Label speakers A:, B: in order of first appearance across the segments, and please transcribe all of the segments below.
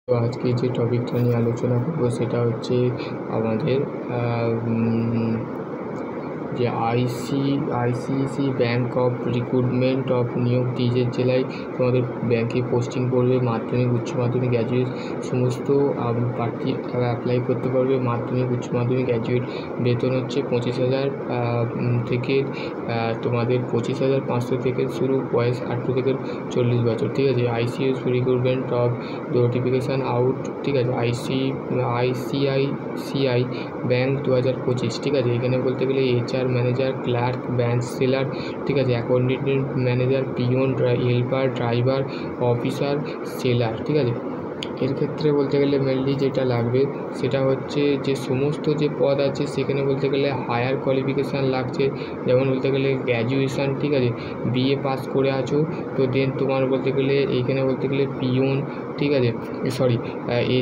A: তো আজকে যে টপিকটা নিয়ে আলোচনা করবো সেটা হচ্ছে আমাদের যে ICICI bank of recruitment of নিয়োগ নিজের জেলায় তোমাদের ব্যাঙ্কে পোস্টিং পড়বে। মাধ্যমিক উচ্চ মাধ্যমিক গ্র্যাজুয়েট সমস্ত প্রার্থী অ্যাপ্লাই করতে পারবে। মাধ্যমিক উচ্চ মাধ্যমিক গ্র্যাজুয়েট বেতন হচ্ছে 25,000 থেকে তোমাদের 25,500 থেকে শুরু, বয়স 18 থেকে 40 বছর। ঠিক আছে। ICICI recruitment of notification out. ঠিক আছে। ICICI bank 2025। ঠিক আছে। এখানে বলতে গেলে HR manager, clerk, branch seller, ঠিক আছে, accountant manager, peon, helper, driver, officer, seller. ঠিক আছে। এর ক্ষেত্রে বলতে গেলে মেনলি যেটা লাগবে সেটা হচ্ছে যে সমস্ত যে পদ আছে সেখানে বলতে গেলে হায়ার কোয়ালিফিকেশান লাগছে। যেমন বলতে গেলে গ্র্যাজুয়েশান, ঠিক আছে, BA পাস করে আছো। তো দেন তোমার বলতে গেলে এইখানে বলতে গেলে পিওন, ঠিক আছে,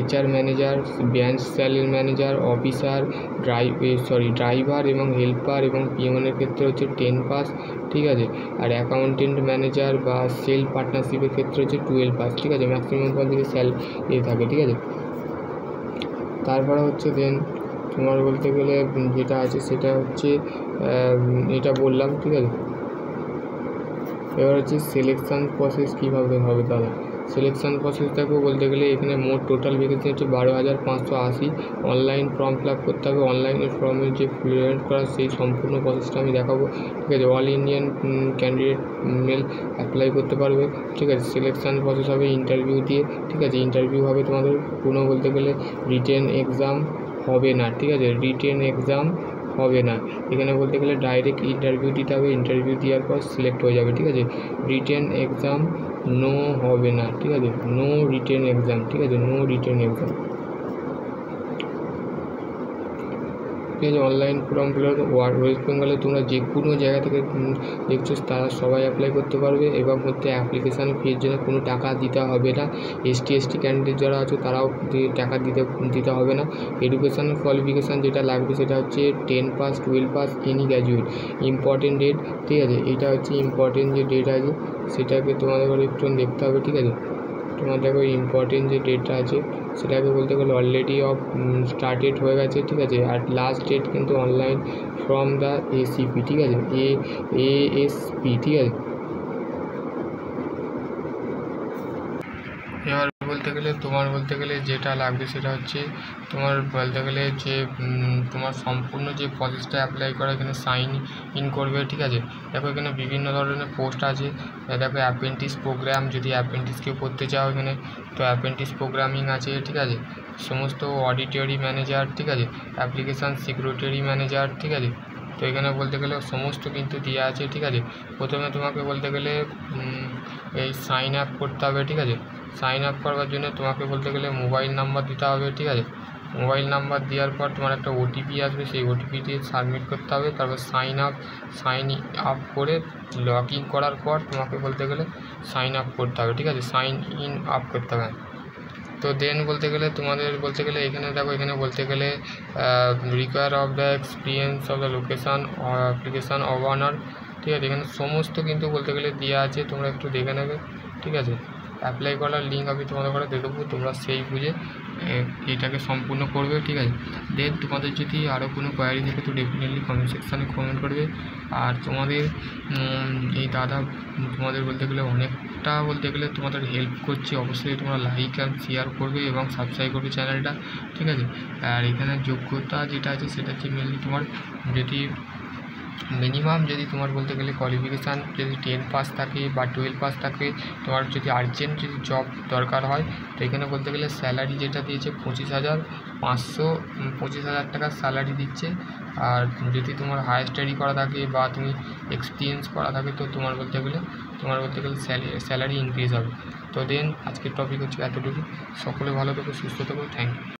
A: HR manager, branch seller manager, officer, driver এবং হেল্পার এবং পিওনের ক্ষেত্রে হচ্ছে 10 পাস। ঠিক আছে। আর অ্যাকাউন্টেন্ট ম্যানেজার বা সেল পার্টনারশিপের ক্ষেত্রে হচ্ছে 12 পাস। ঠিক আছে। ম্যাক্সিমাম পদ থেকে থাকে। ঠিক আছে। তারপরে হচ্ছে দেন তোমার বলতে গেলে যেটা আছে সেটা হচ্ছে এটা বললাম। ঠিক আছে। এবার হচ্ছে সিলেকশান প্রসেস কীভাবে হবে দাদা। সিলেকশান প্রসেসটাকেও বলতে গেলে এখানে মোট টোটাল ভ্যাকেন্সি হচ্ছে 12,580। অনলাইন ফর্ম ফিল আপ করতে হবে। অনলাইনের ফর্মের যে ফিল করা সেই সম্পূর্ণ প্রসেসটা আমি দেখাবো। ঠিক আছে। All Indian candidate male apply করতে পারবে। ঠিক আছে। সিলেকশান প্রসেস হবে ইন্টারভিউ দিয়ে। ঠিক আছে। ইন্টারভিউ হবে তোমাদের কোনো বলতে গেলে রিটেন এক্সাম হবে না। ঠিক আছে। রিটেন এক্সাম হবে না। এখানে বলতে গেলে ডাইরেক্ট ইন্টারভিউ দিতে হবে। ইন্টারভিউ দেওয়ার পর সিলেক্ট হয়ে যাবে। ঠিক আছে। রিটেন এক্সাম নো হবে না। ঠিক আছে। No written exam. ঠিক আছে। No written exam. ঠিক আছে। Online form fill up west বেঙ্গলে তোমরা যে কোনো জায়গা থেকে দেখছো তারা সবাই অ্যাপ্লাই করতে পারবে এবং হচ্ছে অ্যাপ্লিকেশান ফির জন্য কোনো টাকা দিতে হবে না। ST ক্যান্ডিডেট যারা আছে তারাও টাকা দিতে হবে না। এডুকেশান কোয়ালিফিকেশান যেটা লাগবে সেটা হচ্ছে 10 pass, 12 pass, any graduate. Important date. ঠিক আছে। এটা হচ্ছে ইম্পর্টেন্ট যে ডেট আছে সেটাকে তোমাদের একটু দেখতে হবে। ঠিক আছে। তোমার দেখো ইম্পর্টেন্ট যে ডেটটা আছে সেটাকে বলতে গেলে অলরেডি স্টার্টেড হয়ে গেছে। ঠিক আছে। আর লাস্ট ডেট কিন্তু অনলাইন ফ্রম দ্য ACP। ঠিক আছে। ASP। ঠিক আছে। এবার বলতে গেলে যেটা লাগবে সেটা হচ্ছে তোমার বলতে গেলে যে তোমার সম্পূর্ণ যে প্রসেসটা অ্যাপ্লাই করা এখানে সাইন ইন করবে। ঠিক আছে। দেখো এখানে বিভিন্ন ধরনের পোস্ট আছে। দেখো অ্যাপ্রেন্টিস প্রোগ্রাম, যদি অ্যাপ্রেন্টিস কেউ করতে চাও এখানে তো অ্যাপ্রেন্টিস প্রোগ্রামিং আছে। ঠিক আছে। সমস্ত অডিটরি ম্যানেজার, ঠিক আছে, অ্যাপ্লিকেশান সিকিউরিটি ম্যানেজার। ঠিক আছে। তো এখানে বলতে গেলে সমস্ত কিন্তু দেওয়া আছে। ঠিক আছে। প্রথমে তোমাকে বলতে গেলে এই সাইন আপ করতে হবে। ঠিক আছে। সাইন আপ করবার জন্য তোমাকে বলতে গেলে মোবাইল নাম্বার দিতে হবে। ঠিক আছে। মোবাইল নাম্বার দেওয়ার পর তোমার একটা OTP আসবে, সেই OTP দিয়ে সাবমিট করতে হবে। তারপর সাইন আপ করে লগ ইন করার পর তোমাকে বলতে গেলে সাইন আপ করতে হবে। ঠিক আছে। সাইন ইন আপ করতে হবে। তো দেন বলতে গেলে তোমাদের বলতে গেলে এখানে দেখো এখানে বলতে গেলে require of the experience of the location application of honour. ঠিক আছে। এখানে সমস্ত কিন্তু বলতে গেলে দেওয়া আছে, তোমরা একটু দেখে নেবে। ঠিক আছে। অ্যাপ্লাই করার লিঙ্ক আমি তোমাদের ঘরে দিয়ে দেবো, তোমরা সেই বুঝে এটাকে সম্পূর্ণ করবে। ঠিক আছে। দেন তোমাদের যদি আরও কোনো কোয়ারি থাকে তো ডেফিনেটলি কমেন্ট সেকশানে কমেন্ট করবে। আর তোমাদের এই দাদা তোমাদের বলতে গেলে অনেকটা বলতে গেলে তোমাদের হেল্প করছে। অবশ্যই তোমরা লাইক অ্যান্ড শেয়ার করবে এবং সাবস্ক্রাইব করবে চ্যানেলটা। ঠিক আছে। আর এখানে যোগ্যতা যেটা আছে সেটা হচ্ছে মেনলি তোমার যদি মিনিমাম যদি তোমার বলতে গেলে কোয়ালিফিকেশান যদি 10 পাস থাকে বা 12 পাস থাকে, তোমার যদি আর্জেন্ট যদি জব দরকার হয় তো এখানে বলতে গেলে স্যালারি যেটা দিয়েছে 25,500 টাকার স্যালারি দিচ্ছে। আর যদি তোমার হায়ার স্টাডি করা থাকে বা তুমি এক্সপিরিয়েন্স করা থাকে তো তোমার বলতে গেলে স্যালারি ইনক্রিজ হবে। তো দেন আজকের টপিক হচ্ছে এতটুকু। সকলে ভালো থেকো, সুস্থ থেকো। Thank you.